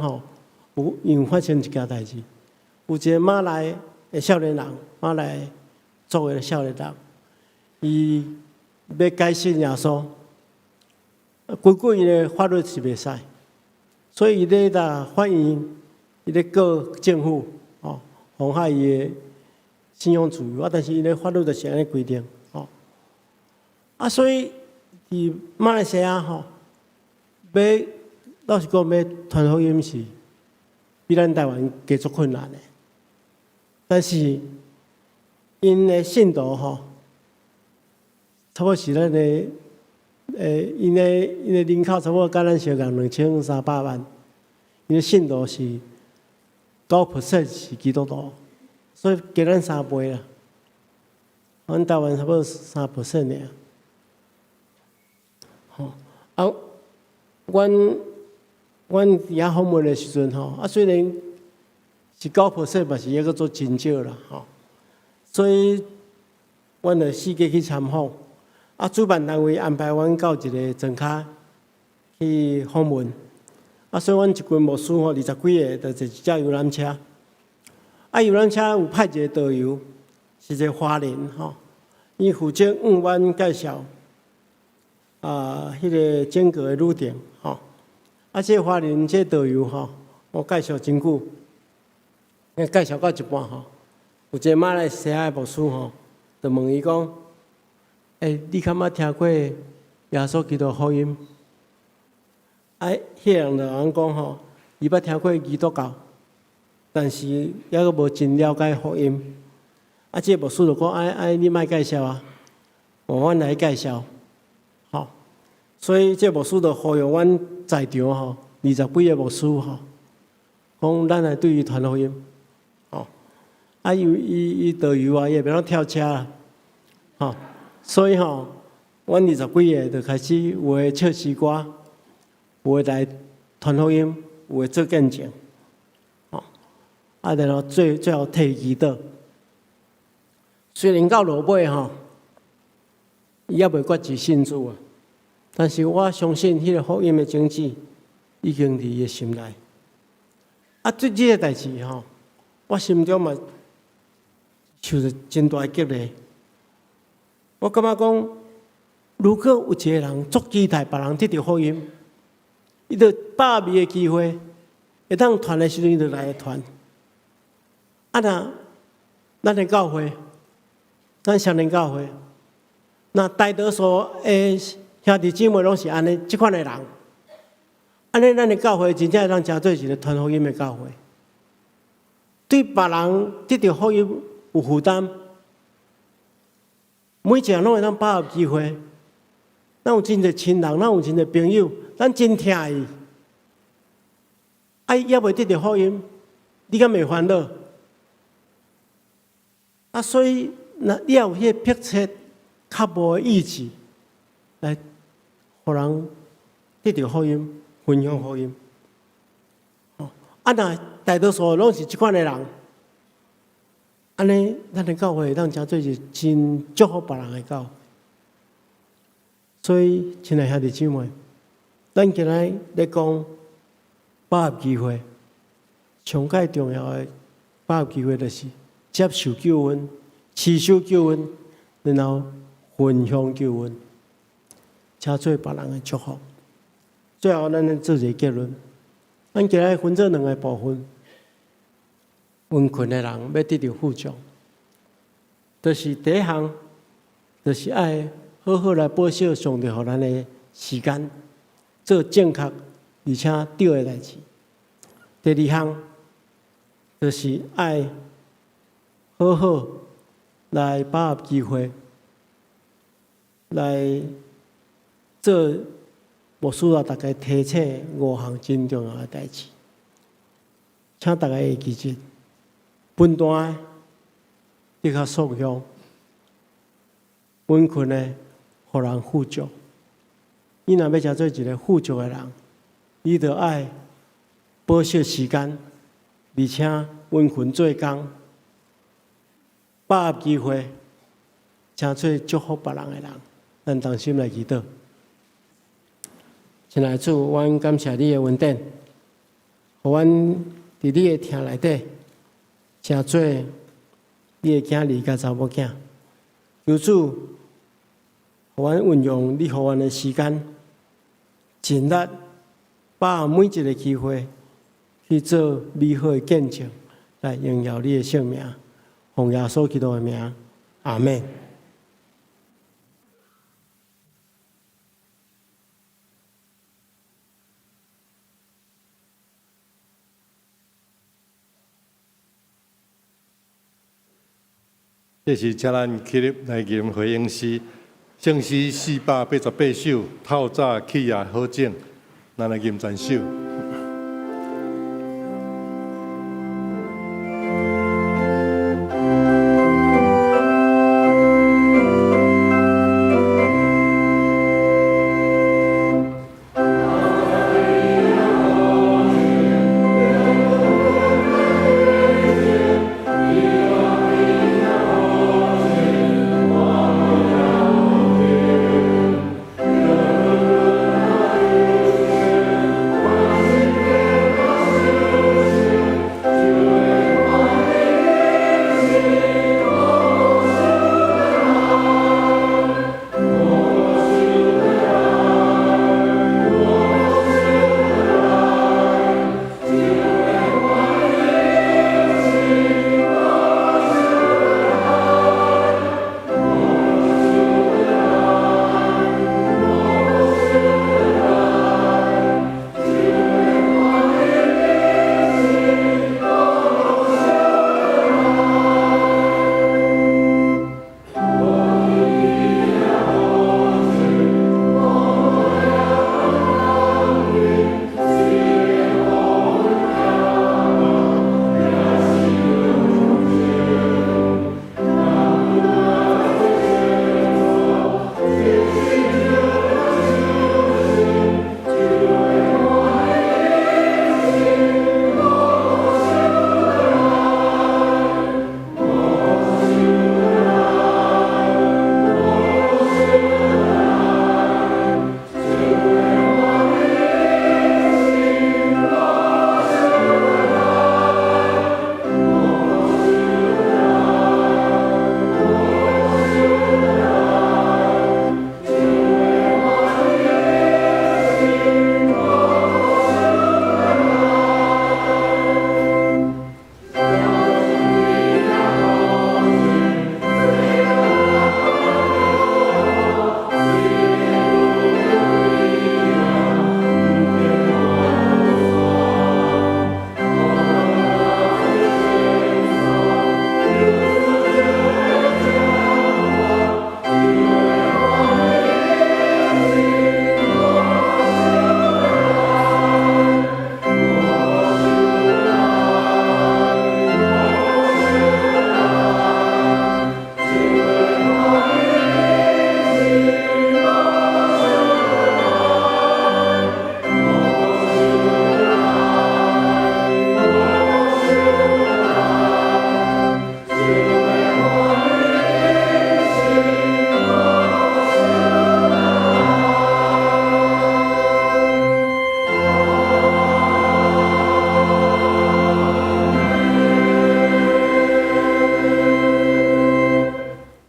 有发生一件代志，有一个马来的少年人，马来族的少年人，伊要改信耶稣，规伊的法律是袂使，所以伊咧反映，伊咧告政府妨害伊的信仰自由，但是伊的法律就是安尼规定，所以伫马来西亚老实讲要传福音是比咱台湾加足困难的，但是因的信徒差不多是咱的因的人口差不多甲咱相共2300万，因的信徒是9% 是基督徒。所以加咱3倍啦，阮台湾差不多3% 尔。阮伫遐访问的时阵虽然是9%，嘛是抑个做真少啦所以，阮就四界去参访，主办单位安排阮到一个庄卡去访问，所以阮一群牧师20几个，就坐一只游览车。游览车有派一个导游，是一个华人伊负责向阮介绍迄个整个的旅程这个华人这个导游我介绍真久，介绍到一半有一个马来西亚的牧师就问伊讲：你敢捌听过耶稣基督福音？迄个人就讲伊捌听过基督教。但是抑个无真了解福音，这个牧师就讲：你莫介绍阮来介绍，所以这个牧师就呼吁阮在场20几个牧师讲咱来对伊传福音，伊导游也袂当跳车啦，所以阮20几个就开始有诶唱诗歌，有诶来传福音，有诶做见证。然后最后退祈祷，虽然到落尾伊也袂决志信主但是我相信迄个福音的种子已经伫伊的心内。对这个代志我心中嘛受着真大的激励。我感觉讲，如果有一个人足期待别人得到福音，伊就把握伊的机会，会当传的时阵，伊就来传。那咱的教会，咱少年教会，那大多数的兄弟姊妹拢是安尼即款的人，安尼咱的教会真正会当成做一个传福音的教会，对别人得到福音有负担，每一个人拢会当把握机会。咱有真侪亲人，咱有真侪朋友，咱真疼伊，也袂得到福音，你敢袂烦恼？所以，你也有迄个迫切、较无的意志，来，互人得到福音、分享福音。那大多数拢是即款的人，安尼，咱的教会当成做是真祝福别人的教会。所以，亲爱兄弟姊妹，咱今日咧讲把握机会，上界重要的把握机会就是接受救恩、持守救恩，然后分享救恩，请做别人的祝福。最后，咱做一个结论。咱今日分做两个部分。贫困的人要得到富足，就是第一项，就是爱好好来保守上帝予咱的时间，做正确而且对的代志。第二项，就是爱好好来把握机会，来做无需要大家提醒5项真重要的代志。请大家会记住，分担的你较束缚，贫困的互人富足。你若要做一个富足的人，你就爱保守时间，而且温困做工，把握机会，请做祝福别人的人。咱同心来祈祷。亲爱的主，阮感谢你的恩典，互阮伫你的厅内底，成做你的囝儿甲查某囝。求主，互阮运用你互阮的时间，尽力把握每一个机会去做美好的见证，来荣耀你的圣名。奉耶稣基督的名，阿门。这是请咱起立来念回应诗，圣诗488首，透早起也好整，咱来念全首。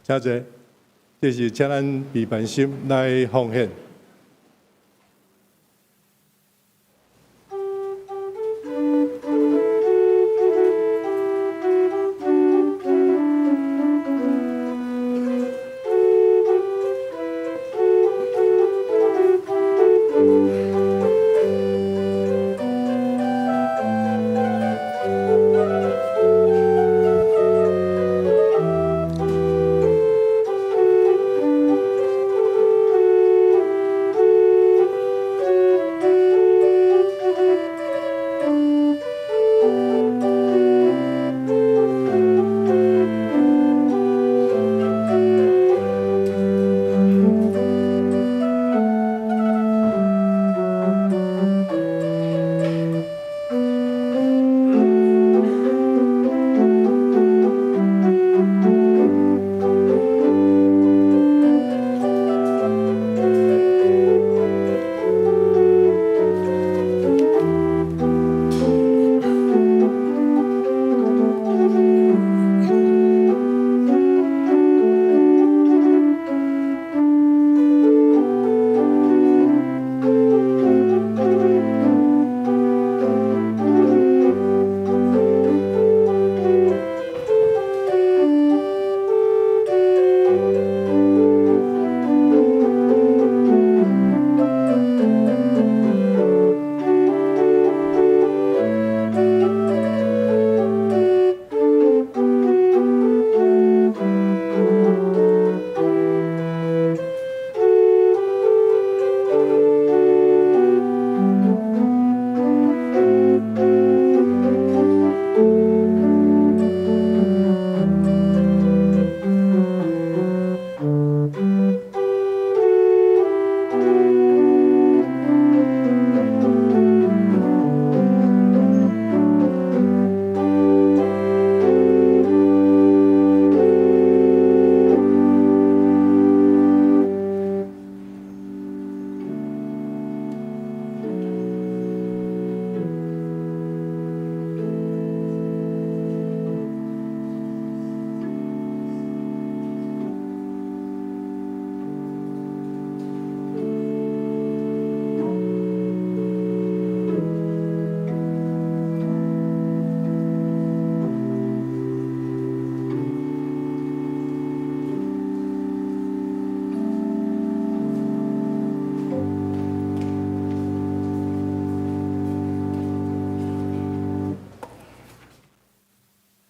请坐，这是请咱备办心来奉献。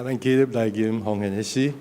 咱起立来吟奉献的诗。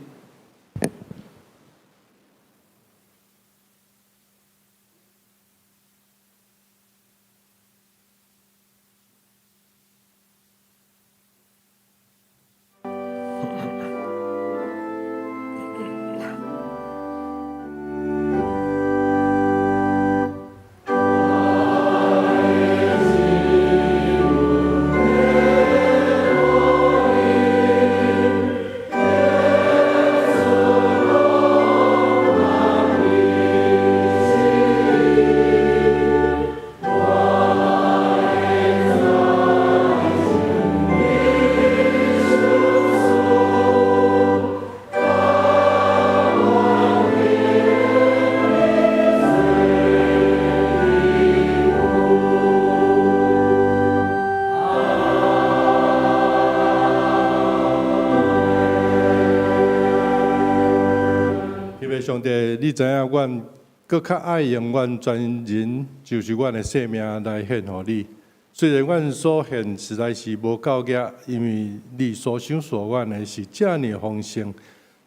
上帝，你知影，阮搁较爱用阮全人，就是阮的性命来献互你。虽然阮所献实在是无够格，因为你所想所愿的是遮尔丰盛。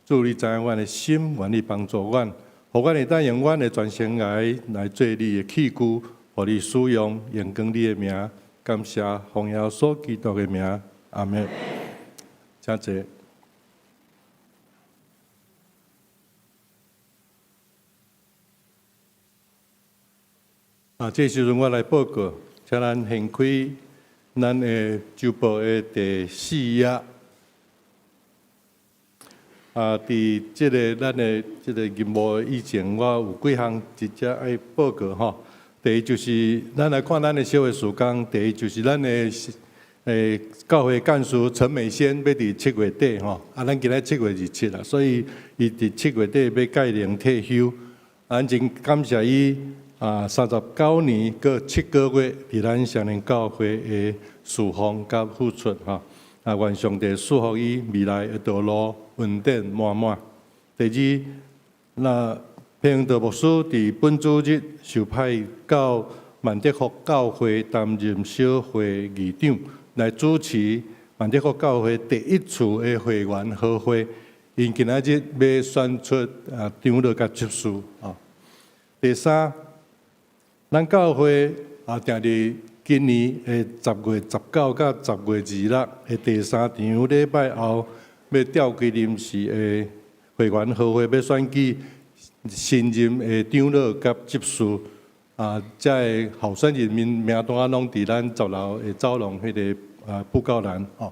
主，你知影阮的心，愿你帮助阮，互阮会当用阮的全生涯来做你的器具，互你使用，荣光你的名。感谢奉耶稣基督的名，阿门。请坐。这时阵我来报告，请咱掀开咱的周报的第4页。伫即个咱的即个任务以前，我有几项直接爱报告吼。第一就是咱来看咱的小会时间，第一就是咱的教会干事陈美仙要伫7月底吼，咱今仔7月27啦，所以伊伫7月底要改龄退休，咱真感谢伊。39年搁7个月伫咱少年教会的侍奉甲付出哈，愿上帝祝福伊未来的道路恩典满满。第二，那平道牧师伫本主日受派到万德福教会担任小会议长，来主持万德福教会第1次的会员好会，因今仔日要选出长老甲执事啊。第三。咱教会定伫今年的10月19到10月26的第3场礼拜后，要召开临时的会员好会，要选举新任的长老甲执事。这个候选人名单拢伫咱10楼的走廊迄个布告栏哦。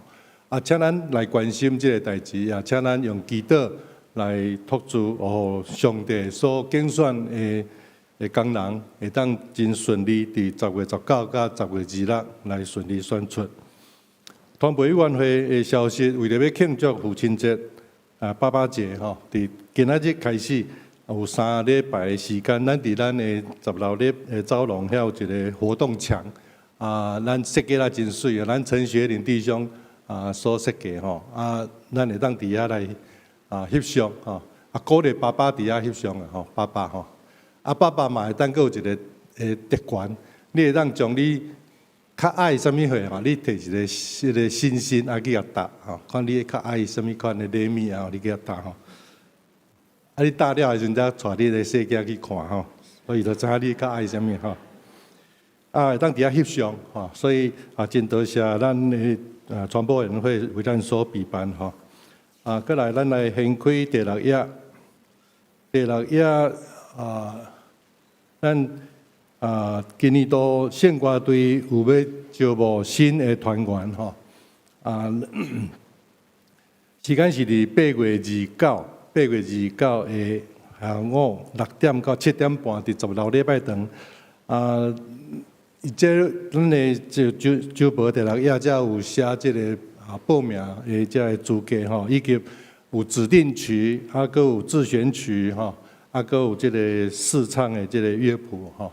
请咱来关心这个代志，也请咱用祈祷来托住，互上帝所竞选的工人会当真顺利，伫10月19到10月26来顺利选出。团培委员会的消息，为了要庆祝父亲节、爸爸节吼，伫今仔日开始有3礼拜的时间，咱伫咱的10楼的走廊遐有一个活动墙，咱设计啦真水啊，咱陈学林弟兄所设计吼，咱会当伫遐来翕相吼，鼓励爸爸伫遐翕相啊吼，爸爸吼。爸爸嘛会当阁有一个特权，你会当将你较爱啥物货吼，你摕一个星星去甲搭吼，看你较爱啥物款的礼物啊，你去甲搭吼。你搭了的时阵，才带你的细囝去看吼，所以就知影你较爱啥物吼。会当伫遐翕相吼，所以真多谢咱的传播委员会为咱所备办吼。过来咱来掀开第6页，第6页咱今年度献歌队有要招募新的团员吼，时间是伫8月29的下午6点到7点半，伫10楼礼拜堂。这咱的招募第6页，才有写这个报名的这个资格吼，以及有指定曲，还佫有自选曲吼。佫有即个试唱的即个乐谱吼，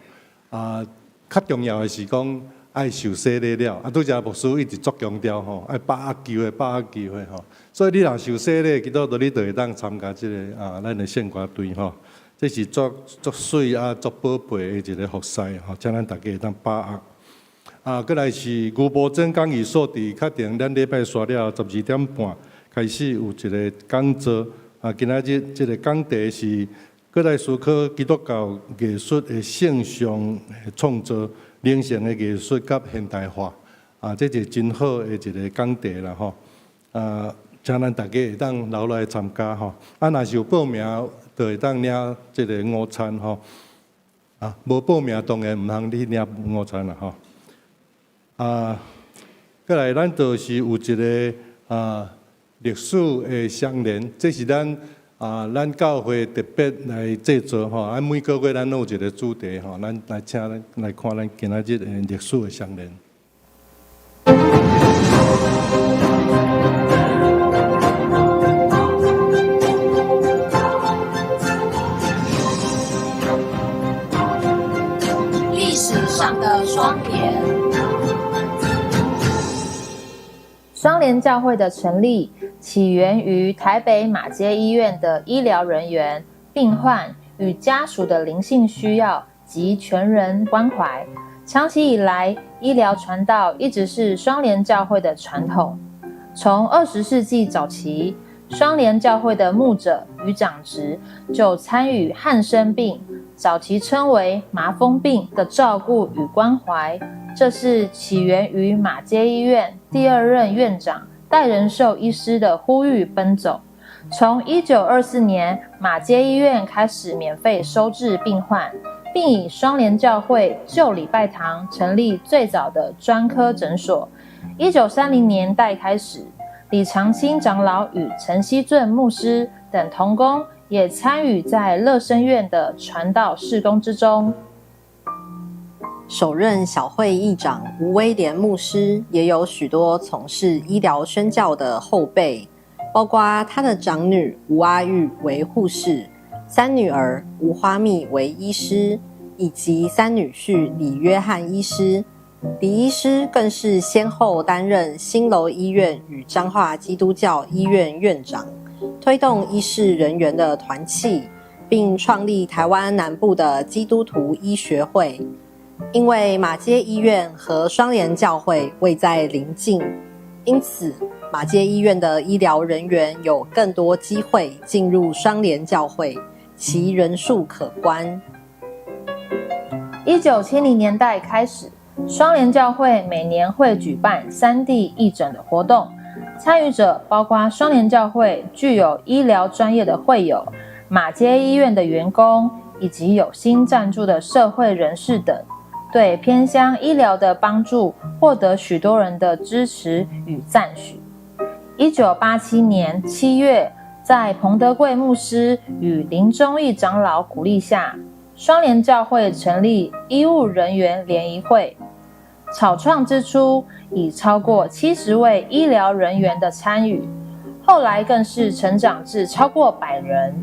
较重要的是讲爱受洗礼了，拄则牧师一直足强调吼，爱把握机会吼。所以你若受洗礼，基督徒你就会当参加即个咱的献歌队吼，这是足水足宝贝的一个服侍吼，请咱大家会当把握。过来是牛埔镇讲义所伫，确定咱礼拜刷了12点半开始有一个讲座今仔日这个讲题是搁来思考基督教艺术的线上创作、灵性的艺术甲现代化这是真好的一个讲题啦吼请咱大家会当留来参加吼若是有报名，就会当领这个午餐吼无报名当然毋通去领午餐啦吼再来咱就是有一个历史的相连，这是咱教会特别来制作吼每个月咱都有一个主题吼咱来请来看咱今仔日的历史的相连。历史上的双联。双联教会的成立起源于台北马偕医院的医疗人员、病患与家属的灵性需要及全人关怀。长期以来，医疗传道一直是双联教会的传统。从20世纪早期，双联教会的牧者与长职就参与汉生病，早期称为麻风病的照顾与关怀。这是起源于马偕医院第2任院长戴仁寿医师的呼吁奔走。从1924年，马偕医院开始免费收治病患，并以双联教会旧礼拜堂成立最早的专科诊所。1930年代开始，李长青长老与陈希俊牧师等同工也参与在乐生院的传道事工之中。首任小会议长吴威廉牧师也有许多从事医疗宣教的后辈，包括他的长女吴阿玉为护士，3女儿吴花蜜为医师，以及3女婿李约翰医师。李医师更是先后担任新楼医院与彰化基督教医院院长，推动医事人员的团契，并创立台湾南部的基督徒医学会。因为马偕医院和双联教会位在邻近，因此马偕医院的医疗人员有更多机会进入双联教会，其人数可观。1970年代开始，双联教会每年会举办3地义诊的活动，参与者包括双联教会具有医疗专业的会友、马偕医院的员工以及有心赞助的社会人士等。对偏乡医疗的帮助获得许多人的支持与赞许。1987年7月，在彭德贵牧师与林忠义长老鼓励下，双联教会成立医务人员联谊会。草创之初，已超过70位医疗人员的参与，后来更是成长至超过100人。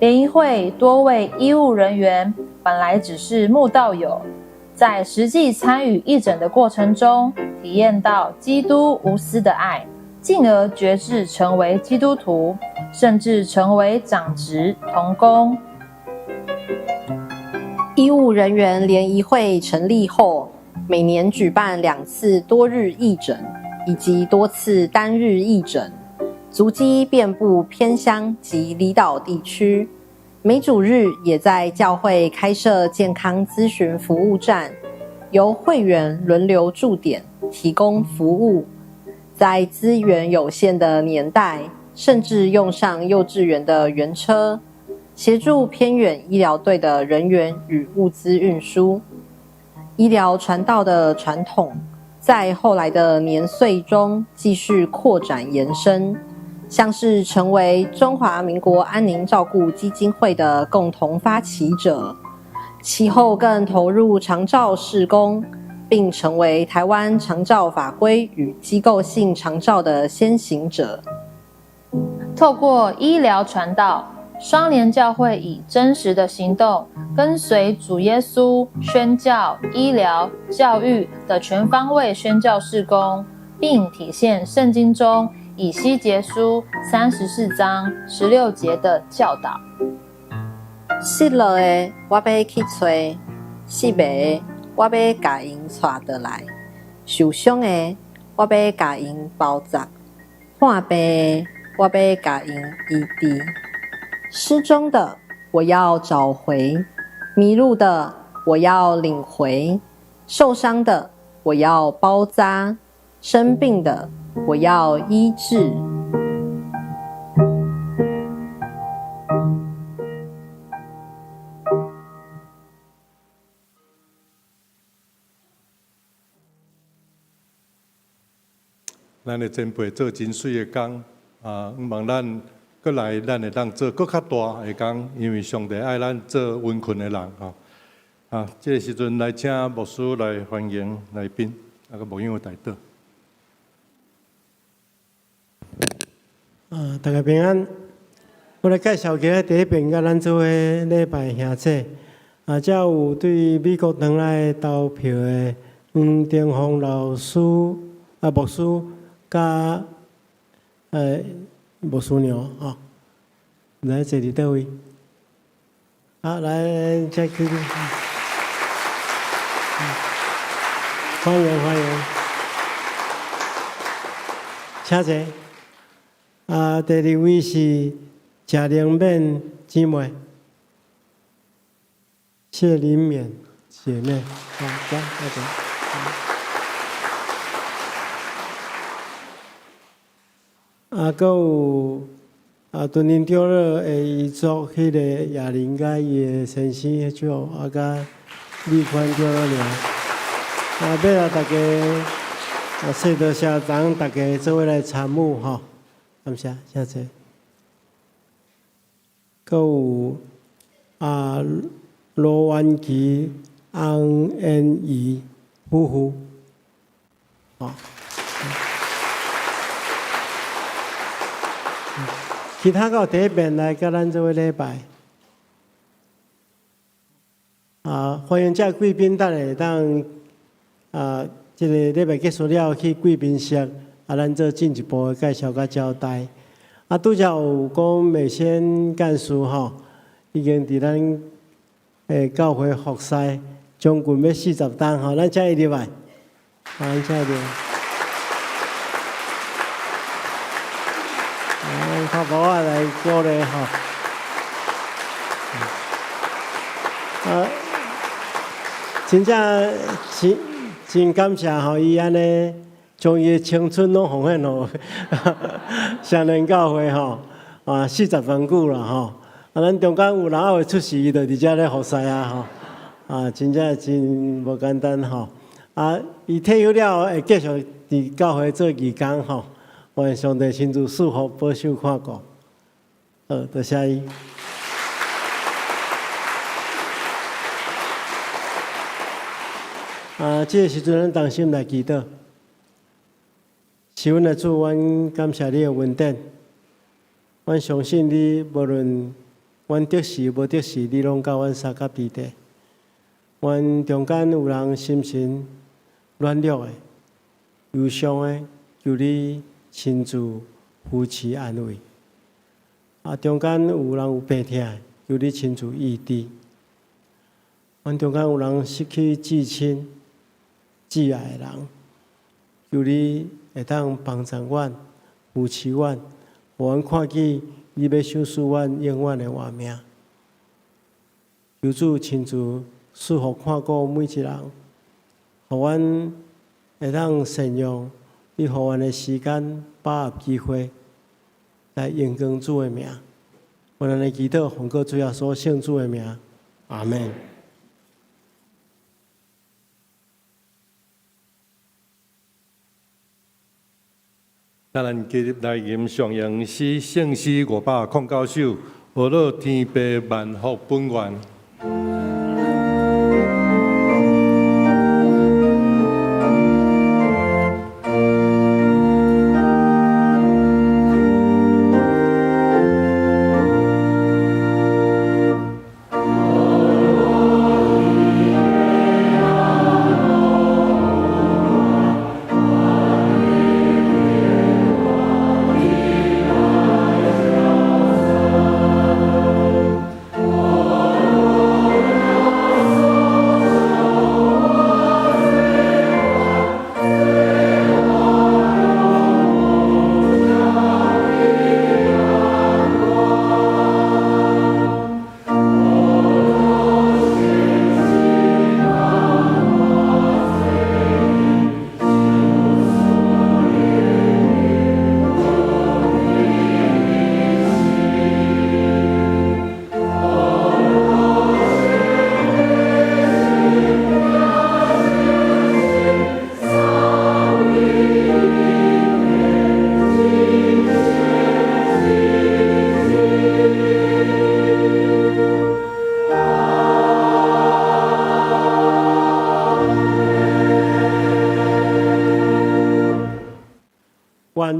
联谊会多位医务人员本来只是慕道友，在实际参与义诊的过程中，体验到基督无私的爱，进而决志成为基督徒，甚至成为长职同工。医务人员联谊会成立后，每年举办2次多日义诊，以及多次单日义诊，足迹遍布偏乡及离岛地区。每主日也在教会开设健康咨询服务站，由会员轮流驻点，提供服务。在资源有限的年代，甚至用上幼稚园的园车，协助偏远医疗队的人员与物资运输。医疗传道的传统，在后来的年岁中继续扩展延伸，像是成为中华民国安宁照顾基金会的共同发起者，其后更投入长照事工，并成为台湾长照法规与机构性长照的先行者。透过医疗传道，双联教会以真实的行动，跟随主耶稣宣教、医疗、教育的全方位宣教事工，并体现圣经中以西结书34章16节的教导。失落的我要去找，失迷的我要甲因带倒来，受伤的我要甲因包扎。画呗，我要甲因异地。失踪的我要找回，迷路的我要领回，受伤的我要包扎，生病的我要医治。咱的前辈做真水的工，望咱过来，咱会当做更较大的工，因为上帝爱咱做温困的人吼。这个时阵来请牧师来欢迎来宾，个牧养的代祷。大家平安。我来介绍个第一遍甲咱做伙礼拜兄弟。这有对美国回来投票的黄定峰老师牧师。甲牧师娘吼，来坐伫倒位？来再去，欢迎欢迎，请坐。第二位是贾玲勉姊妹，谢林勉姐妹，来，大家。阁有敦林长老的遗族，迄个叶玲甲伊的先生迄种，甲李宽长老娘。要来大家，谢多谢人大家做伙来参与吼，感谢，谢谢。阁有罗婉琪、翁燕怡夫妇，其他个第一遍来甲咱做伙礼拜。欢迎这贵宾等下当这个礼拜结束了去贵宾室，咱做进一步的介绍甲交代。拄则有讲美仙干事吼，已经伫咱教会服侍将近要40档吼，咱请伊入来，咱请伊入来。靠爸爸来鼓励吼，真正真感谢吼，伊安尼将伊的青春拢奉献互双连教会吼，40分久啦吼，咱中间有人还会出事，伊就伫遮咧服侍吼，真正真无简单吼，伊退休了会继续伫教会做义工吼。愿上帝亲自赐福、保守、看顾。多谢伊。这个时阵，咱同心来祈祷。是阮的主，阮感谢你的恩典。阮相信你，无论阮得时无得时，你拢甲阮三甲伫地。阮中间有人心神软弱的、忧伤的，求你亲自扶持安慰。中间有人有病痛的，求你亲自医治。阮中间有人失去至亲、挚爱的人，求你会当帮助阮、扶持阮，互阮看见你要赏赐阮永远的活命。求主亲自赐福看顾每一人，互阮会当善用你互阮的时间，把握机会来荣光主的名。我们来祈祷，奉告主耶稣圣主的名，阿门。咱继续来吟上扬诗圣诗509首，何乐天父万福本愿。我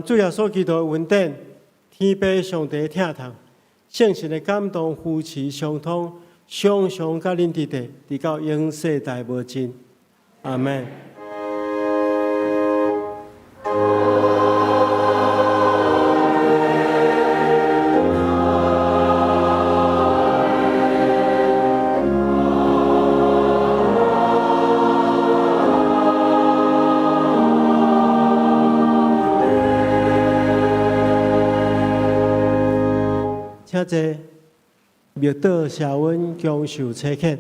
愿主耶稣基督的恩典、天父上帝疼痛、圣神的感动、夫妻相通，常常甲恁伫地，直到永世代无尽。阿门。请坐，庙道谢阮强受车客。